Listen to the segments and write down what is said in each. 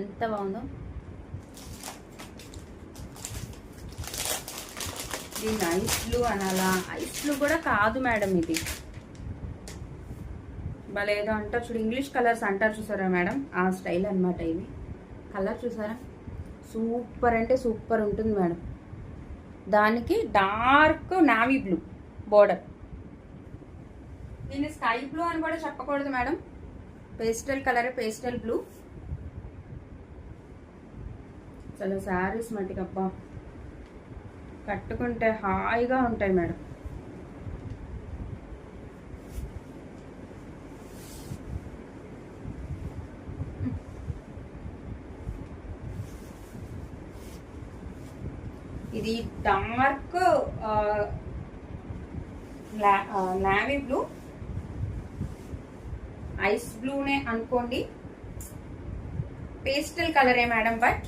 ఎంత బాగుందో. దీన్ని ఐస్ బ్లూ అనాలా? ఐస్ బ్లూ కూడా కాదు మేడం, ఇది భలే ఏదో అంటారు చూడు, ఇంగ్లీష్ కలర్స్ అంటారు చూసారా మేడం, ఆ స్టైల్ అనమాట. ఇది కలర్ చూసారా, సూపర్ అంటే సూపర్ ఉంటుంది మేడం. దానికి డార్క్ నావీ బ్లూ బోర్డర్. దీన్ని స్కై బ్లూ అని కూడా చెప్పకూడదు madam, pastel colour, pastel blue. అసలు శారీస్ మట్టికి అబ్బా కట్టుకుంటే హాయిగా ఉంటాయి మేడం. ఇది డార్క్ నావీ బ్లూ, ఐస్ బ్లూనే అనుకోండి, పేస్టల్ కలరే మేడం. బట్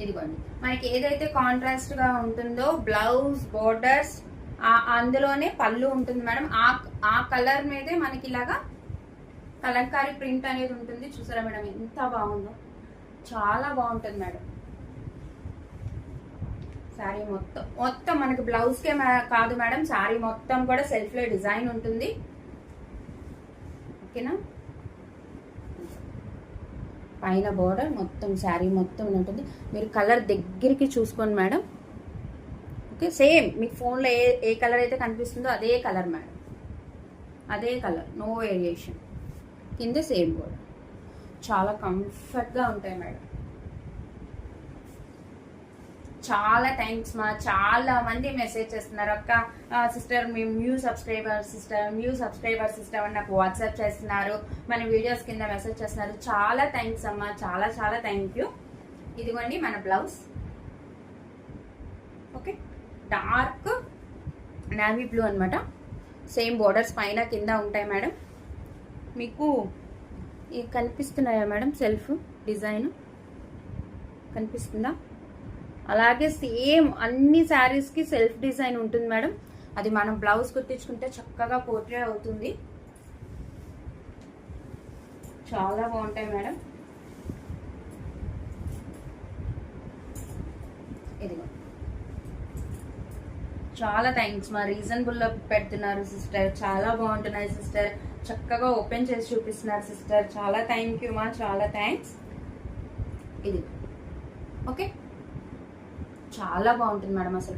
ఇదిగోండి, మనకి ఏదైతే కాంట్రాస్ట్ గా ఉంటుందో బ్లౌజ్ బోర్డర్స్, అందులోనే పళ్ళు ఉంటుంది మేడం. ఆ కలర్ మీదే మనకి ఇలాగా కలంకారీ ప్రింట్ అనేది ఉంటుంది. చూసారా మేడం ఎంత బాగుందో, చాలా బాగుంటుంది మేడం. శారీ మొత్తం మనకి బ్లౌజ్ కే కాదు మేడం, శారీ మొత్తం కూడా సెల్ఫ్ లో డిజైన్ ఉంటుంది. ఓకేనా, పైన బోర్డర్ మొత్తం శారీ మొత్తం ఉంటుంది. మీరు కలర్ దగ్గరికి చూసుకోండి మేడం. ఓకే, సేమ్ మీ ఫోన్లో ఏ కలర్ అయితే కనిపిస్తుందో అదే కలర్ మేడం, అదే కలర్, నో వేరియేషన్. కింద సేమ్ బోర్డర్, చాలా కంఫర్ట్గా ఉంటాయి మేడం. చాలా థ్యాంక్స్ మా, చాలా మంది మెసేజ్ చేస్తున్నారు, అక్క సిస్టర్ మేము న్యూ సబ్స్క్రైబర్ సిస్టర్ అని నాకు వాట్సాప్ చేస్తున్నారు, మన వీడియోస్ కింద మెసేజ్ చేస్తున్నారు. చాలా థ్యాంక్స్ అమ్మా, చాలా చాలా థ్యాంక్ యూ. ఇదిగోండి మన blouse. Okay, dark navy blue అనమాట. సేమ్ బోర్డర్స్ పైన కింద ఉంటాయి మేడం. మీకు ఇవి కనిపిస్తున్నాయా మేడం, సెల్ఫ్ డిజైన్ కనిపిస్తుందా? అలాగే సేమ్ అన్ని శారీస్ కి సెల్ఫ్ డిజైన్ ఉంటుంది మేడం. అది మనం బ్లౌజ్ కుట్టించుకుంటే చక్కగా పోర్ట్రే అవుతుంది. చాలా బాగుంటాయి మేడం. ఇదిగో, చాలా థ్యాంక్స్ మా, రీజనబుల్ లో పెడుతున్నారు సిస్టర్, చాలా బాగుంటున్నాయి సిస్టర్, చక్కగా ఓపెన్ చేసి చూపిస్తున్నారు సిస్టర్. చాలా థ్యాంక్ యూ మా, చాలా థ్యాంక్స్. ఇది ఓకే, చాలా బాగుంటుంది మేడం అసలు.